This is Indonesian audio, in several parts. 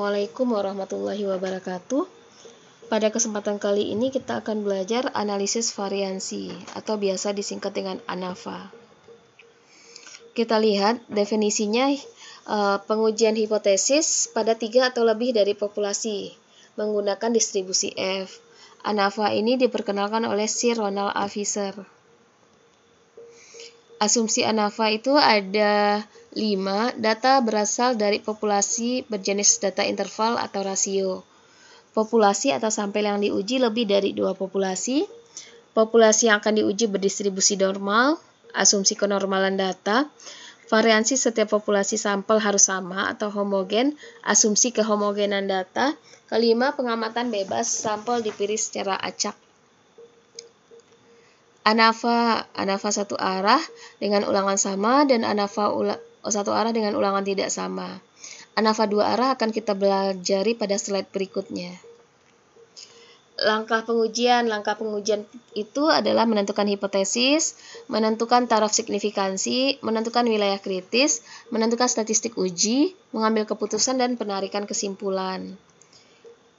Assalamualaikum warahmatullahi wabarakatuh. Pada kesempatan kali ini kita akan belajar analisis variansi atau biasa disingkat dengan ANAVA. Kita lihat definisinya, pengujian hipotesis pada 3 atau lebih dari populasi menggunakan distribusi F. ANAVA ini diperkenalkan oleh Sir Ronald A. Fisher. Asumsi ANAVA itu ada 5. Data berasal dari populasi berjenis data interval atau rasio. Populasi atau sampel yang diuji lebih dari 2 populasi. Populasi yang akan diuji berdistribusi normal. Asumsi kenormalan data. Variansi setiap populasi sampel harus sama atau homogen. Asumsi kehomogenan data. Kelima, pengamatan bebas, sampel dipilih secara acak. ANAVA satu arah dengan ulangan sama dan ANAVA satu arah dengan ulangan tidak sama. ANAVA dua arah akan kita pelajari pada slide berikutnya. Langkah pengujian itu adalah menentukan hipotesis, menentukan taraf signifikansi, menentukan wilayah kritis, menentukan statistik uji, mengambil keputusan dan penarikan kesimpulan.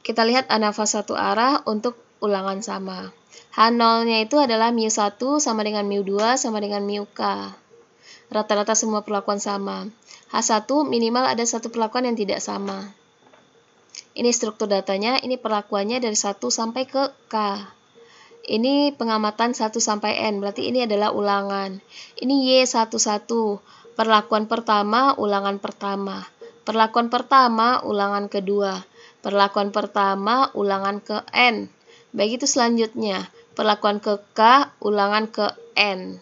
Kita lihat ANAVA satu arah untuk ulangan sama. H0-nya itu adalah mu1 sama dengan mu2 sama dengan mu-K. Rata-rata semua perlakuan sama. H1 minimal ada satu perlakuan yang tidak sama. Ini struktur datanya, ini perlakuannya dari 1 sampai ke K. Ini pengamatan 1 sampai N, berarti ini adalah ulangan. Ini Y11, perlakuan pertama, ulangan pertama. Perlakuan pertama, ulangan kedua. Perlakuan pertama, ulangan ke N. Begitu selanjutnya, perlakuan ke K, ulangan ke N.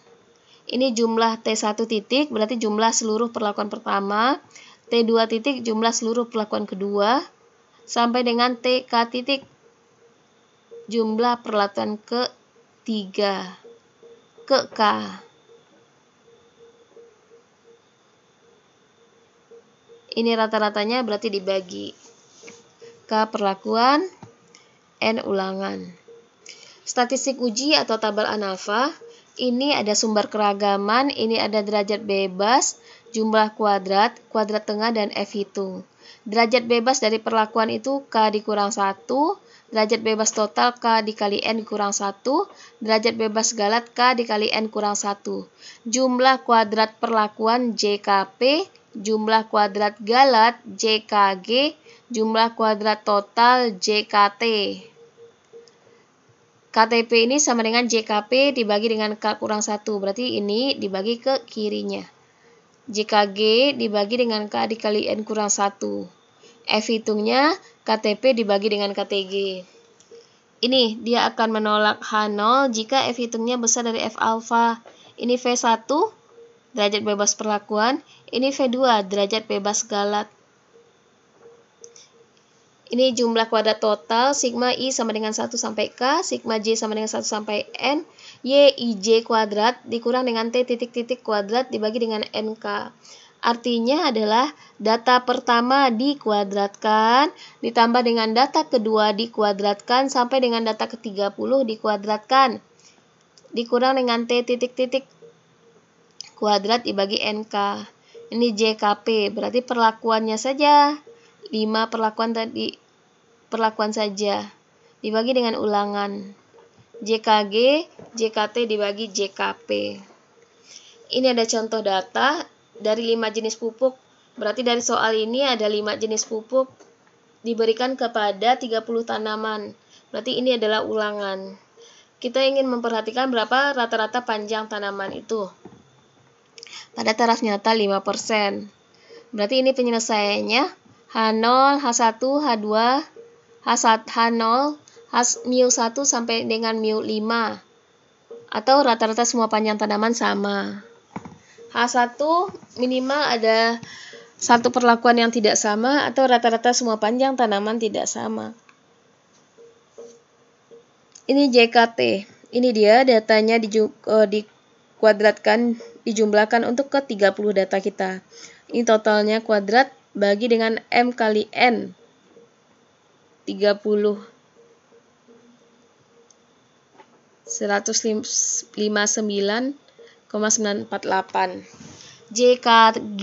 Ini jumlah T1 titik, berarti jumlah seluruh perlakuan pertama. T2 titik, jumlah seluruh perlakuan kedua. Sampai dengan TK titik, jumlah perlakuan ketiga. Ke K. Ini rata-ratanya berarti dibagi. K perlakuan, N ulangan. Statistik uji atau tabel ANAVA, ini ada sumber keragaman, ini ada derajat bebas, jumlah kuadrat, kuadrat tengah, dan F hitung. Derajat bebas dari perlakuan itu K dikurang 1, derajat bebas total K dikali N dikurang 1, derajat bebas galat K dikali N kurang 1. Jumlah kuadrat perlakuan JKP, jumlah kuadrat galat JKG, jumlah kuadrat total JKT. KTP ini sama dengan JKP dibagi dengan K kurang 1, berarti ini dibagi ke kirinya. JKG dibagi dengan K dikali N kurang 1. F hitungnya KTP dibagi dengan KTG. Ini dia akan menolak H0 jika F hitungnya besar dari F alfa. Ini V1, derajat bebas perlakuan. Ini V2, derajat bebas galat. Ini jumlah kuadrat total, sigma I sama dengan 1 sampai K, sigma J sama dengan 1 sampai N, YIJ kuadrat dikurang dengan T titik-titik kuadrat dibagi dengan NK. Artinya adalah data pertama dikuadratkan, ditambah dengan data kedua dikuadratkan, sampai dengan data ke-30 dikuadratkan. Dikurang dengan T titik-titik kuadrat dibagi NK. Ini JKP, berarti perlakuannya saja. 5 perlakuan saja dibagi dengan ulangan. JKG, JKT dibagi JKP. Ini ada contoh data dari 5 jenis pupuk. Berarti dari soal ini ada 5 jenis pupuk diberikan kepada 30 tanaman. Berarti ini adalah ulangan. Kita ingin memperhatikan berapa rata-rata panjang tanaman itu. Pada taraf nyata 5%. Berarti ini penyelesaiannya H0, H1, H2, H0, mu1 sampai dengan mu5. Atau rata-rata semua panjang tanaman sama. H1 minimal ada satu perlakuan yang tidak sama atau rata-rata semua panjang tanaman tidak sama. Ini JKT. Ini dia datanya dikuadratkan, dijumlahkan untuk ke 30 data kita. Ini totalnya kuadrat bagi dengan M kali N 30 159,948. JKG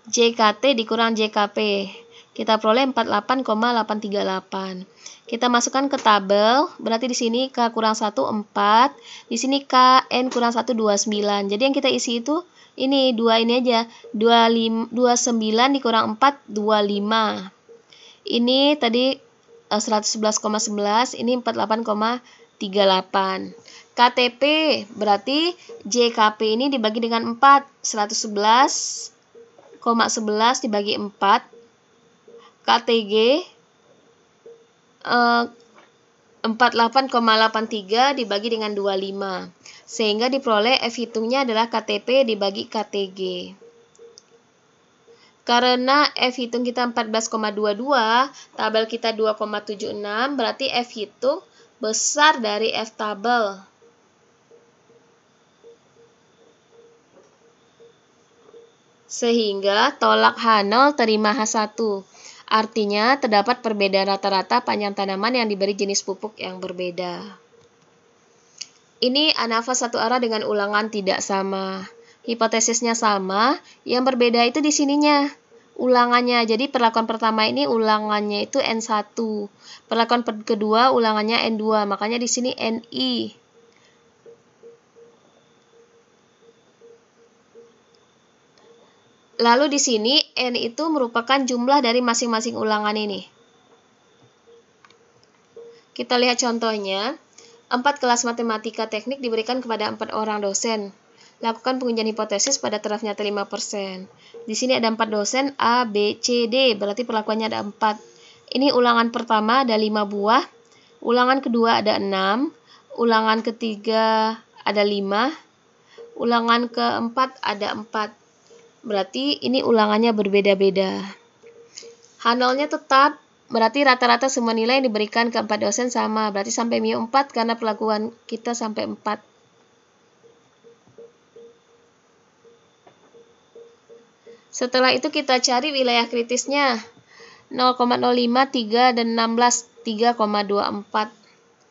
JKT dikurang JKP. Kita peroleh 48,838. Kita masukkan ke tabel, berarti di sini K kurang 1, 4. Di sini K, N kurang 1, 29. Jadi yang kita isi itu, ini 2 ini aja. 29 dikurang 4, 25. Ini tadi 111,11, ini 48,38. KTP, berarti JKP ini dibagi dengan 4. 111,11 dibagi 4. KTG 48,83 dibagi dengan 25. Sehingga diperoleh F hitungnya adalah KTP dibagi KTG. Karena F hitung kita 14,22, tabel kita 2,76, berarti F hitung besar dari F tabel. Sehingga tolak H0 terima H1. Artinya, terdapat perbedaan rata-rata panjang tanaman yang diberi jenis pupuk yang berbeda. Ini ANAFA satu arah dengan ulangan tidak sama. Hipotesisnya sama, yang berbeda itu di sininya. Ulangannya, jadi perlakuan pertama ini ulangannya itu N1. Perlakuan kedua ulangannya N2, makanya di sini NI. Lalu di sini N itu merupakan jumlah dari masing-masing ulangan ini. Kita lihat contohnya. 4 kelas matematika teknik diberikan kepada 4 orang dosen. Lakukan pengujian hipotesis pada taraf nyata 5%. Di sini ada 4 dosen A, B, C, D. Berarti perlakuannya ada 4. Ini ulangan pertama ada 5 buah. Ulangan kedua ada 6. Ulangan ketiga ada 5. Ulangan keempat ada 4. Berarti ini ulangannya berbeda-beda. H0-nya tetap, berarti rata-rata semua nilai yang diberikan ke 4 dosen sama. Berarti sampai mu 4 karena perlakuan kita sampai 4. Setelah itu kita cari wilayah kritisnya. 0,05, 3, dan 16, 3,24.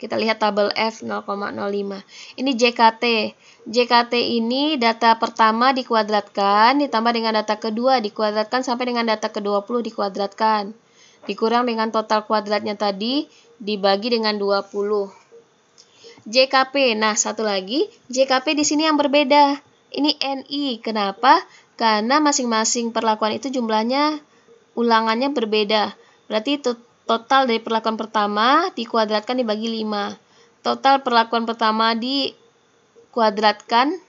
Kita lihat tabel F 0,05. Ini JKT. JKT ini data pertama dikuadratkan, ditambah dengan data kedua dikuadratkan sampai dengan data ke-20 dikuadratkan. Dikurang dengan total kuadratnya tadi, dibagi dengan 20. JKP, nah satu lagi, JKP di sini yang berbeda. Ini NI, kenapa? Karena masing-masing perlakuan itu jumlahnya, ulangannya berbeda. Berarti total dari perlakuan pertama dikuadratkan dibagi 5. Total perlakuan pertama dikuadratkan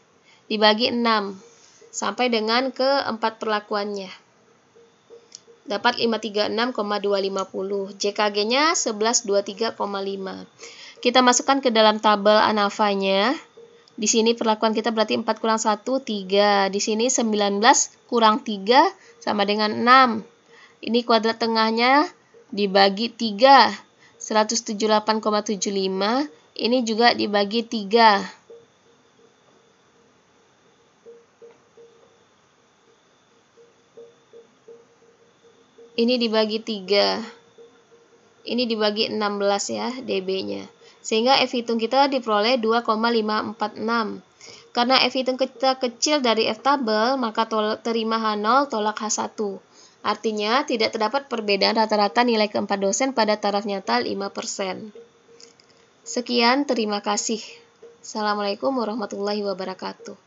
dibagi 6 sampai dengan keempat perlakuannya. Dapat 536,250. JKG-nya 1123,5. Kita masukkan ke dalam tabel ANAFA-nya. Di sini perlakuan kita berarti 4 kurang 1, 3. Di sini 19 kurang 3 sama dengan 6. Ini kuadrat tengahnya dibagi 3. 178,75. Ini juga dibagi 3. Ini dibagi 3. Ini dibagi 16 ya, dB-nya. Sehingga F hitung kita diperoleh 2,546. Karena F hitung kita kecil dari F tabel, maka terima H0 tolak H1. Artinya, tidak terdapat perbedaan rata-rata nilai keempat dosen pada taraf nyata 5%. Sekian, terima kasih. Assalamualaikum warahmatullahi wabarakatuh.